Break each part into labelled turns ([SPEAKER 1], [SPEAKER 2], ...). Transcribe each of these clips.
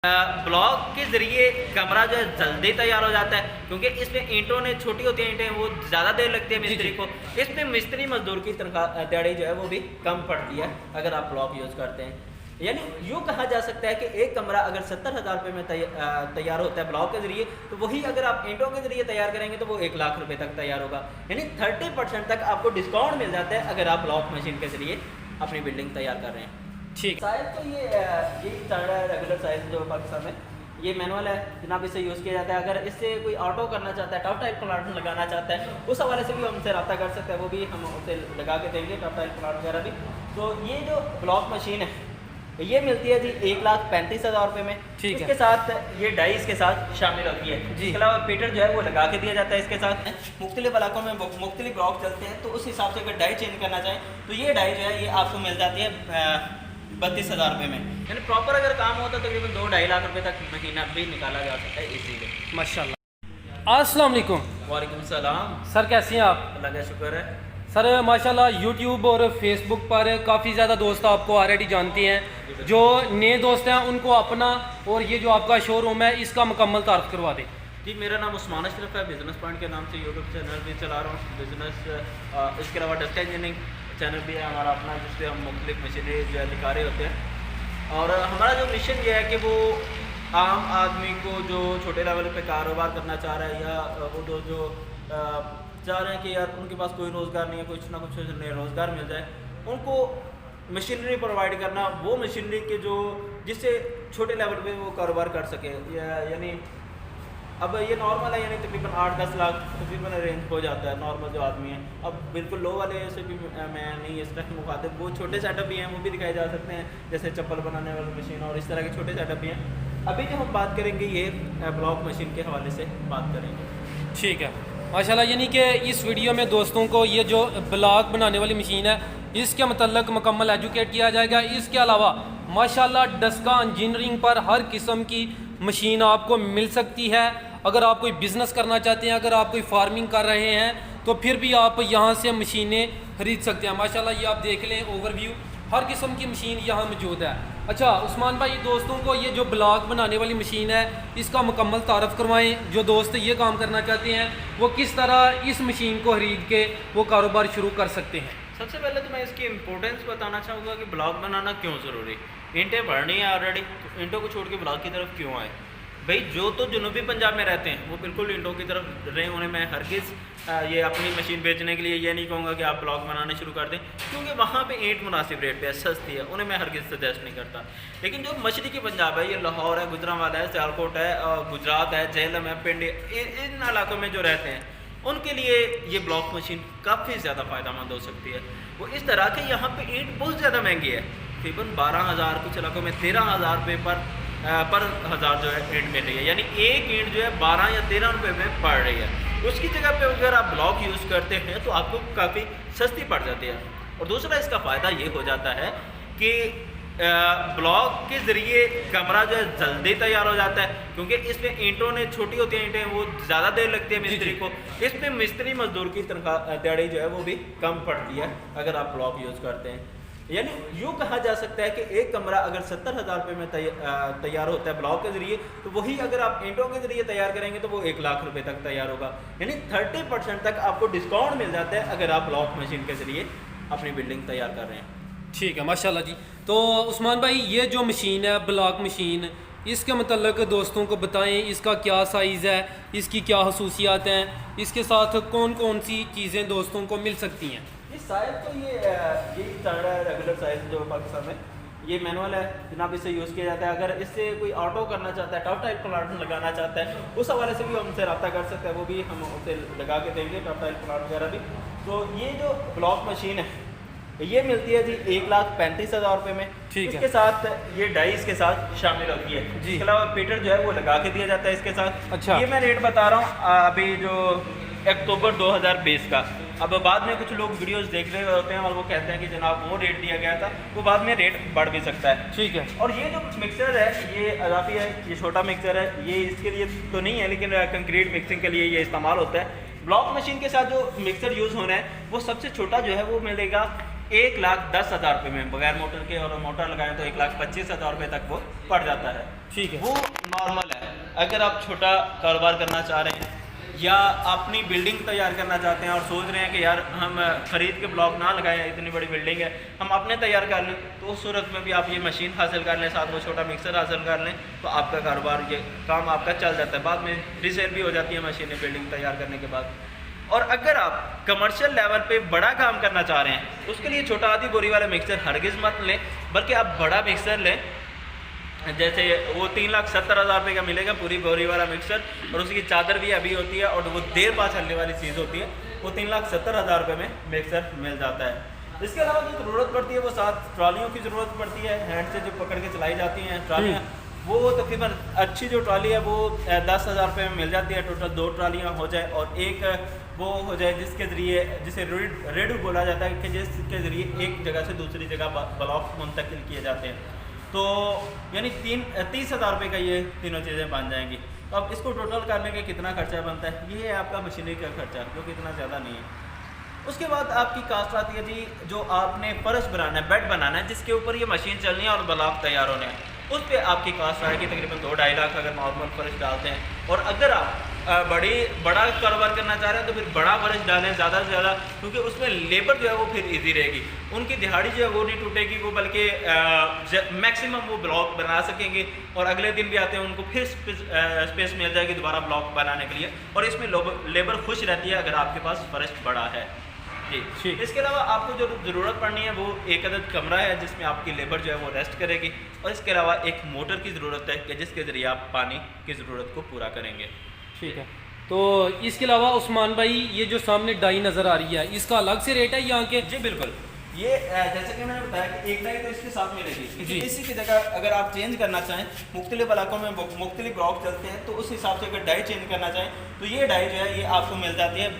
[SPEAKER 1] Block के ज़रिए कमरा जो है जल्दी तैयार हो जाता है, क्योंकि इसमें ईंटों ने छोटी होती हैं ईंटें, वो ज़्यादा देर लगती है मिस्त्री को। इसमें मिस्त्री मजदूर की तनख्वाह दिहाड़ी जो है वो भी कम पड़ती है अगर आप ब्लॉक यूज़ करते हैं। यानी यूँ कहा जा सकता है कि एक कमरा अगर 70,000 रुपये में तैयार होता है ब्लॉक के ज़रिए, तो वही अगर आप ईंटों के ज़रिए तैयार करेंगे तो वो 1,00,000 रुपये तक तैयार होगा। यानी 30% तक आपको डिस्काउंट मिल जाता है अगर आप ब्लॉक मशीन के ज़रिए अपनी बिल्डिंग तैयार कर रहे हैं।
[SPEAKER 2] ठीक।
[SPEAKER 1] साइज तो ये स्टैंडर्ड है, रेगुलर साइज जो पाकिस्तान में ये मैनुअल है जनाब, इससे यूज़ किया जाता है। अगर इससे कोई ऑटो करना चाहता है, टफ टाइप प्लांट लगाना चाहता है, उस हवाले से भी हमसे रब्ता कर सकता है, वो भी हम उसे लगा के देंगे, टफ टाइप प्लांट वगैरह भी। तो ये जो ब्लॉक मशीन है ये मिलती है जी 1,35,000 रुपये में। इसके साथ ये डाई इसके साथ शामिल होती है जी। इसके अलावा पीटर जो है वो लगा के दिया जाता है इसके साथ। मुख्तलिफ इलाकों में मुख्तलिफ ब्लॉक चलते हैं, तो उस हिसाब से अगर डाई चेंज करना चाहें तो ये डाई जो है ये आपको मिल जाती है 32,000 रुपये में। यानी प्रॉपर अगर काम होता तो तकरीबन 2-2.5 लाख रुपए तक महीना भी निकाला जा सकता है इजीली।
[SPEAKER 2] माशाल्लाह। अस्सलाम वालेकुम।
[SPEAKER 1] वालेकुम सलाम।
[SPEAKER 2] सर कैसे हैं आप?
[SPEAKER 1] अल्लाह का शुक्र है
[SPEAKER 2] सर। माशाल्लाह यूट्यूब और फेसबुक पर काफ़ी ज़्यादा दोस्त आपको ऑलरेडी जानते हैं, जो नए दोस्त हैं उनको अपना और ये जो आपका शोरूम है इसका मुकम्मल तारीफ करवा दें।
[SPEAKER 1] जी, मेरा नाम उस्मान अशरफ है, बिज़नेस पॉइंट के नाम से यूट्यूब चैनल भी चला रहा हूँ बिज़नेस। इसके अलावा डस्ट इंजीनियरिंग चैनल भी है हमारा अपना, जिससे हम मुख्तलिफ मशीनरी जो है दिखा रहे होते हैं। और हमारा जो मिशन ये है कि वो आम आदमी को जो छोटे लेवल पे कारोबार करना चाह रहा है, या वो जो चाह रहे हैं कि यार उनके पास कोई रोज़गार नहीं है, कुछ ना कुछ रोज़गार मिल जाए, उनको मशीनरी प्रोवाइड करना, वो मशीनरी के जो जिससे छोटे लेवल पे वो कारोबार कर सके। यानी अब ये नॉर्मल है, यानी तकरीबन 8-10 लाख तकरीबन रेंज हो जाता है नॉर्मल जो आदमी है। अब बिल्कुल लो वाले से भी मैं नहीं इस तरह मुखातिब, वो छोटे सेटअप भी हैं वो भी दिखाए जा सकते हैं, जैसे चप्पल बनाने वाली मशीन और इस तरह के छोटे सेटअप भी हैं। अभी जो हम बात करेंगे ये ब्लॉक मशीन के हवाले से बात करेंगे।
[SPEAKER 2] ठीक है माशाल्लाह। यानी कि इस वीडियो में दोस्तों को ये जो ब्लॉक बनाने वाली मशीन है इसके मतलब मुकम्मल एजुकेट किया जाएगा। इसके अलावा माशाल्लाह डस्का इंजीनियरिंग पर हर किस्म की मशीन आपको मिल सकती है। अगर आप कोई बिज़नेस करना चाहते हैं, अगर आप कोई फार्मिंग कर रहे हैं, तो फिर भी आप यहाँ से मशीनें खरीद सकते हैं। माशाल्लाह ये आप देख लें ओवरव्यू, हर किस्म की मशीन यहाँ मौजूद है। अच्छा उस्मान भाई, दोस्तों को ये जो ब्लॉक बनाने वाली मशीन है इसका मुकम्मल तारफ़ करवाएं। जो दोस्त ये काम करना चाहते हैं वो किस तरह इस मशीन को खरीद के वो कारोबार शुरू कर सकते हैं।
[SPEAKER 1] सबसे पहले तो मैं इसकी इम्पोर्टेंस बताना चाहूँगा कि ब्लॉक बनाना क्यों ज़रूरी। ईंटें भरनी है ऑलरेडी, तो ईंटों को छोड़ के ब्लॉक की तरफ क्यों आए भाई? जो तो जनूबी पंजाब में रहते हैं वो बिल्कुल ईंटों की तरफ रहे, उन्हें मैं हरगिज़ ये अपनी मशीन बेचने के लिए ये नहीं कहूँगा कि आप ब्लॉक बनाना शुरू कर दें, क्योंकि वहाँ पे ईंट मुनासिब रेट पे है, सस्ती है, उन्हें मैं हरगिज़ सजेस्ट नहीं करता। लेकिन जो मशरक़ी पंजाब है, ये लाहौर है, गुजरांवाला है, सियालकोट है, गुजरात है, झेलम है, पिंडी, इन इलाकों में जो रहते हैं उनके लिए ये ब्लॉक मशीन काफ़ी ज़्यादा फ़ायदेमंद हो सकती है। वो इस तरह के यहाँ पे ईंट बहुत ज़्यादा महंगी है, तकरीबन 12,000, कुछ इलाकों में 13,000 रुपये पर हज़ार जो है ईंट मिल रही है। यानी एक ईंट जो है 12 या 13 रुपये में पड़ रही है। उसकी जगह पे अगर आप ब्लॉक यूज़ करते हैं तो आपको काफ़ी सस्ती पड़ जाती है। और दूसरा इसका फ़ायदा ये हो जाता है कि ब्लॉक के ज़रिए कमरा जो है जल्दी तैयार हो जाता है, क्योंकि इसमें ईंटों ने छोटी होती हैं ईंटें, वो ज़्यादा देर लगती है मिस्त्री को। इसमें मिस्त्री मजदूर की तनख्वाह दिहाड़ी जो है वो भी कम पड़ती है अगर आप ब्लॉक यूज़ करते हैं। यानी यूँ कहा जा सकता है कि एक कमरा अगर 70,000 रुपये में तैयार होता है ब्लॉक के ज़रिए, तो वही अगर आप ईंटों के ज़रिए तैयार करेंगे तो वो 1,00,000 रुपये तक तैयार होगा। यानी 30% तक आपको डिस्काउंट मिल जाता है अगर आप ब्लॉक मशीन के ज़रिए अपनी बिल्डिंग तैयार कर रहे हैं।
[SPEAKER 2] ठीक है माशाल्लाह जी। तो उस्मान भाई, ये जो मशीन है ब्लॉक मशीन, इसके मतलब दोस्तों को बताएं, इसका क्या साइज़ है, इसकी क्या खसूसियात हैं, इसके साथ कौन कौन सी चीज़ें दोस्तों को मिल सकती हैं।
[SPEAKER 1] इस साइज़ तो ये स्टैंडर्ड है, रेगुलर साइज़ जो पाकिस्तान में ये मैनुअल है जनाब, इससे यूज़ किया जाता है। अगर इससे कोई ऑटो करना चाहता है, टफ टाइप प्लांट लगाना चाहता है, उस हवाले से भी हमसे रब्ता कर सकता है, वो भी हम उसे लगा के देंगे, टफ टाइप प्लांट वगैरह भी। तो ये जो ब्लॉक मशीन है ये मिलती है जी 1,35,000 रुपये में। इसके साथ ये डाई इसके साथ शामिल होती है जी। इसके अलावा पीटर जो है वो लगा के दिया जाता है इसके साथ।
[SPEAKER 2] अच्छा,
[SPEAKER 1] ये मैं रेट बता रहा हूँ अभी जो अक्टूबर 2020 का। अब बाद में कुछ लोग वीडियोस देख रहे होते हैं और वो कहते हैं कि जनाब वो रेट दिया गया था, वो बाद में रेट बढ़ भी सकता है।
[SPEAKER 2] ठीक है।
[SPEAKER 1] और ये जो मिक्सर है ये अजाफी है, ये छोटा मिक्सर है, ये इसके लिए तो नहीं है लेकिन कंक्रीट मिक्सिंग के लिए ये इस्तेमाल होता है। ब्लॉक मशीन के साथ जो मिक्सर यूज़ होना है वो सबसे छोटा जो है वो मिलेगा 1,10,000 रुपये में बगैर मोटर के, और मोटर लगाएं तो 1,25,000 रुपये तक वो पड़ जाता है।
[SPEAKER 2] ठीक है।
[SPEAKER 1] वो नॉर्मल है। अगर आप छोटा कारोबार करना चाह रहे हैं या अपनी बिल्डिंग तैयार करना चाहते हैं और सोच रहे हैं कि यार हम ख़रीद के ब्लॉक ना लगाएं, इतनी बड़ी बिल्डिंग है, हम अपने तैयार कर लें, तो उस सूरत में भी आप ये मशीन हासिल कर लें, साथ वो छोटा मिक्सर हासिल कर लें, तो आपका कारोबार, ये काम आपका चल जाता है। बाद में रीसेल भी हो जाती है मशीनें बिल्डिंग तैयार करने के बाद। और अगर आप कमर्शियल लेवल पे बड़ा काम करना चाह रहे हैं, उसके लिए छोटा आधी बोरी वाला मिक्सर हरगिज़ मत लें, बल्कि आप बड़ा मिक्सर लें। जैसे वो 3,70,000 रुपये का मिलेगा पूरी बोरी वाला मिक्सर, और उसकी चादर भी अभी होती है, और वो देर पा चलने वाली चीज़ होती है, वो 3,70,000 रुपये में मिक्सर मिल जाता है। इसके अलावा जो ज़रूरत पड़ती है वो 7 ट्रॉलियों की ज़रूरत पड़ती है, हैंड से जो पकड़ के चलाई जाती हैं ट्रॉलियाँ। वो तकरीबन अच्छी जो ट्रॉली है वो 10,000 रुपये में मिल जाती है। टोटल 2 ट्रॉलियाँ हो जाए और एक वो हो जाए जिसके ज़रिए, जिसे रेडू बोला जाता है, कि जिसके ज़रिए एक जगह से दूसरी जगह ब्लॉक मुंतकिल किए जाते हैं। तो यानी 30,000 रुपये का ये तीनों चीज़ें बन जाएंगी। तो अब इसको टोटल करने का कितना खर्चा बनता है, ये है आपका मशीनरी का खर्चा, जो कि इतना ज़्यादा नहीं है। उसके बाद आपकी कास्ट आती है जी, जो आपने फर्श बनाना है, बेड बनाना है, जिसके ऊपर ये मशीन चलनी है और ब्लॉक तैयार होने हैं, उस पर आपकी कास्ट आएगी तकरीबन 2-2.5 लाख अगर नॉर्मल फर्श डालते हैं। और अगर आप बड़ा कारोबार करना चाह रहे हैं तो फिर बड़ा फर्श डालें ज़्यादा से ज़्यादा, क्योंकि उसमें लेबर जो है वो फिर इजी रहेगी, उनकी दिहाड़ी जो है वो नहीं टूटेगी, वो बल्कि मैक्सिमम वो ब्लॉक बना सकेंगे, और अगले दिन भी आते हैं उनको फिर स्पेस मिल जाएगी दोबारा ब्लॉक बनाने के लिए, और इसमें लेबर खुश रहती है अगर आपके पास फर्श बड़ा है जी। इसके अलावा आपको जो ज़रूरत पड़नी है वो एक अदद कमरा है जिसमें आपकी लेबर जो है वो रेस्ट करेगी, और इसके अलावा एक मोटर की ज़रूरत है कि जिसके ज़रिए आप पानी की ज़रूरत को पूरा करेंगे।
[SPEAKER 2] ठीक है। तो इसके अलावा उस्मान भाई, ये जो सामने डाई नज़र आ रही है, इसका अलग से रेट है यहाँ के?
[SPEAKER 1] जी बिल्कुल। ये जैसे कि मैंने बताया कि एक डाई तो इसके साथ मिलेगी
[SPEAKER 2] जी।
[SPEAKER 1] इसी की जगह अगर आप चेंज करना चाहें, मुख्तलिफ इलाकों में मुख्तलिफ ब्लॉक चलते हैं, तो उस हिसाब से अगर डाई चेंज करना चाहें तो ये डाई जो है ये आपको मिल जाती है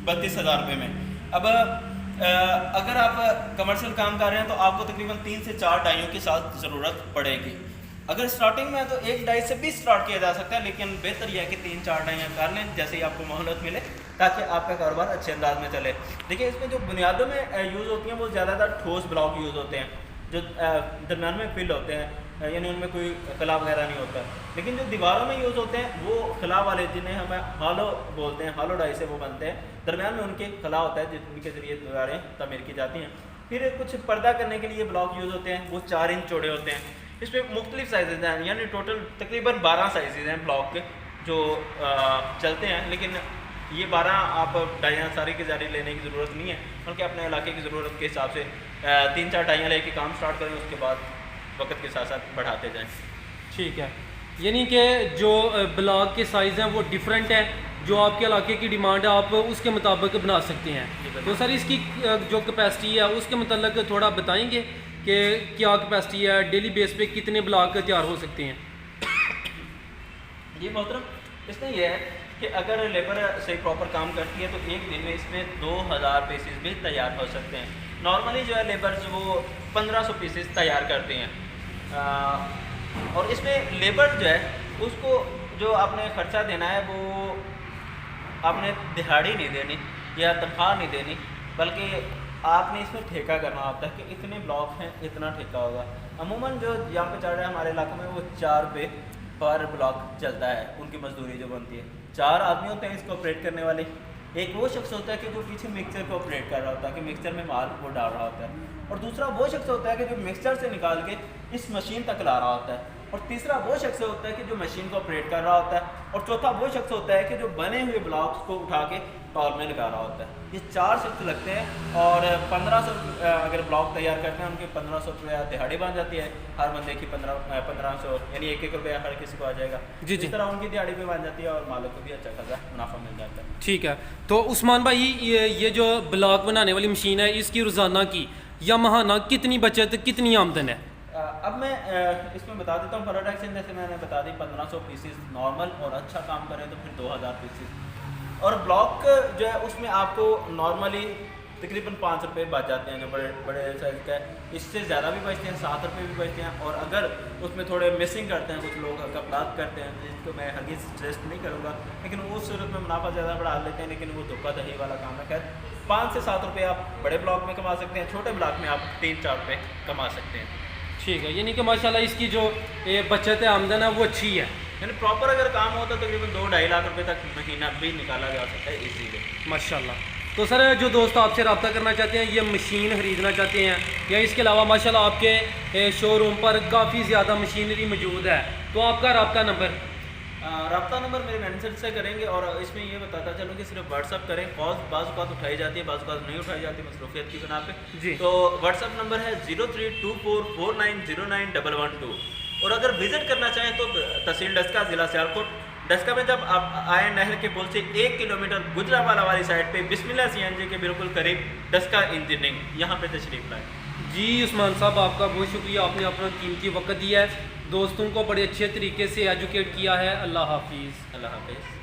[SPEAKER 1] 32,000 रुपये में। अब अगर आप कमर्शियल काम कर रहे हैं तो आपको तकरीबन 3 से 4 डाइयों के साथ ज़रूरत पड़ेगी। अगर स्टार्टिंग में है तो एक डाई से भी स्टार्ट किया जा सकता है, लेकिन बेहतर यह है कि 3-4 डाइयाँ कर लें जैसे ही आपको मोहलत मिले, ताकि आपका कारोबार अच्छे अंदाज में चले। देखिए, इसमें जो बुनियादों में यूज़ होती हैं वो ज़्यादातर ठोस ब्लॉक यूज़ होते हैं, जो दरम्यान में फिल होते हैं, यानी उनमें कोई खला वगैरह नहीं होता। लेकिन जो दीवारों में यूज़ होते हैं वो खला वाले, जिन्हें हमें हालो बोलते हैं, हालो डाई से वो बनते हैं, दरम्यान में उनके खला होता है जिनके ज़रिए दीवारें तमीर की जाती हैं। फिर कुछ पर्दा करने के लिए ब्लॉक यूज़ होते हैं, वो 4 इंच चौड़े होते हैं। इसमें मुख्तलिफ साइज़ हैं, यानी टोटल तकरीबन 12 साइज़ हैं ब्लॉक के जो चलते हैं, लेकिन ये 12 आप डाइयाँ सारी की सारी लेने की ज़रूरत नहीं है, बल्कि अपने इलाके की ज़रूरत के हिसाब से 3-4 डाइयाँ लेके काम स्टार्ट करें, उसके बाद वक्त के साथ साथ बढ़ाते जाएं।
[SPEAKER 2] ठीक है। यानी कि जो ब्लॉक के साइज़ हैं वो डिफरेंट है, जो आपके इलाके की डिमांड है आप उसके मुताबिक बना सकते हैं। तो सर, इसकी जो कैपेसिटी है उसके मतलब थोड़ा बताएंगे कि क्या कैपेसिटी है, डेली बेस पे कितने ब्लॉक तैयार हो सकते हैं?
[SPEAKER 1] जी मोहतरम, इसमें यह है कि अगर लेबर से प्रॉपर काम करती है तो एक दिन में इसमें 2,000 पीसेस भी तैयार हो सकते हैं। नॉर्मली जो है लेबर्स वो 1500 पीसेस तैयार करते हैं, और इसमें लेबर जो है उसको जो आपने ख़र्चा देना है वो आपने दिहाड़ी नहीं देनी या तनख्वाह नहीं देनी, बल्कि आपने इसमें ठेका करना होता है कि इतने ब्लॉक हैं, इतना ठेका होगा। अमूमन जो यहाँ पे चल रहा है हमारे इलाके में वो 4 रुपये पर ब्लॉक चलता है, उनकी मजदूरी जो बनती है। 4 आदमी होते हैं इसको ऑपरेट करने वाले, एक वो शख्स होता है कि जो पीछे मिक्सचर को ऑपरेट कर रहा होता है, कि मिक्सचर में माल वो डाल रहा होता है, और दूसरा वो शख्स होता है कि जो मिक्सचर से निकाल के इस मशीन तक ला रहा होता है, और तीसरा वो शख्स होता है कि जो मशीन को ऑपरेट कर रहा होता है, और चौथा वो शख्स होता है कि जो बने हुए ब्लॉक्स को उठा के टॉल में लगा रहा होता है। ये 4 शख्स लगते हैं, और 1500 अगर ब्लॉक तैयार करते हैं उनके 1500 रुपया दिहाड़ी बन जाती है, हर बंदे की 1500 यानी 1-1 रुपया हर किसी को आ जाएगा।
[SPEAKER 2] जी।
[SPEAKER 1] इस तरह उनकी दिहाड़ी भी बन जाती है और मालिक को भी अच्छा खासा मुनाफा मिल जाता है।
[SPEAKER 2] ठीक है। तो उस्मान भाई, ये जो ब्लॉक बनाने वाली मशीन है इसकी रोज़ाना की या माहाना कितनी बचत, कितनी आमदन है?
[SPEAKER 1] अब मैं इसमें बता देता हूँ प्रोडक्शन, जैसे मैंने बता दी 1500 पीसेस नॉर्मल, और अच्छा काम करें तो फिर 2000 पीसेस। और ब्लॉक जो है उसमें आपको नॉर्मली तकरीबन 5 रुपये बच जाते हैं जो बड़े बड़े साइज़ का है। इससे ज़्यादा भी बचते हैं, 7 रुपये भी बचते हैं। और अगर उसमें थोड़े मिसिंग करते हैं, कुछ लोग हल्का प्लाट करते हैं, जिसको मैं हरगिज़ सजेस्ट नहीं करूँगा, लेकिन उस सूरत में मुनाफा ज़्यादा बढ़ा लेते हैं, लेकिन वो धोखाधड़ी वाला काम है। खैर 5 से 7 रुपये आप बड़े ब्लॉक में कमा सकते हैं, छोटे ब्लॉक में आप 3-4 रुपये कमा सकते हैं।
[SPEAKER 2] ठीक है, यानी कि माशाल्लाह इसकी जो बचत है, आमदन है, वो अच्छी है।
[SPEAKER 1] यानी प्रॉपर अगर काम हो तो तकरीबन 2-2.5 लाख रुपए तक महीना भी निकाला जा सकता है इजीली।
[SPEAKER 2] माशाल्लाह। तो सर जो दोस्त आपसे रब्ता करना चाहते हैं, ये मशीन ख़रीदना चाहते हैं, या इसके अलावा माशाल्लाह आपके शोरूम पर काफ़ी ज़्यादा मशीनरी मौजूद है, तो आपका रब्ता नंबर?
[SPEAKER 1] रब्ता नंबर मेरे मैनेजर से करेंगे। और इसमें ये बताता चलूँ कि सिर्फ व्हाट्सअप करें, कॉल बाज़ औक़ात उठाई जाती है, बाज़ औक़ात नहीं उठाई जाती मसरूफियत की बिना पे
[SPEAKER 2] जी।
[SPEAKER 1] तो व्हाट्सअप नंबर है 032449091112। और अगर विज़िट करना चाहें तो तहसील डस्का, ज़िला सियालकोट। डस्का में जब आप आए नहर के पुल से 1 किलोमीटर गुजरावाला वाली साइड पे बिस्मिल्लाह CNG के बिल्कुल करीब डस्का इंजीनियरिंग, यहाँ पे तशरीफ़ लाएँ।
[SPEAKER 2] जी उस्मान साहब, आपका बहुत शुक्रिया, आपने अपना कीमती वक्त दिया है, दोस्तों को बड़े अच्छे तरीके से एजुकेट किया है। अल्लाह हाफिज़।
[SPEAKER 1] अल्लाह हाफ़िज़।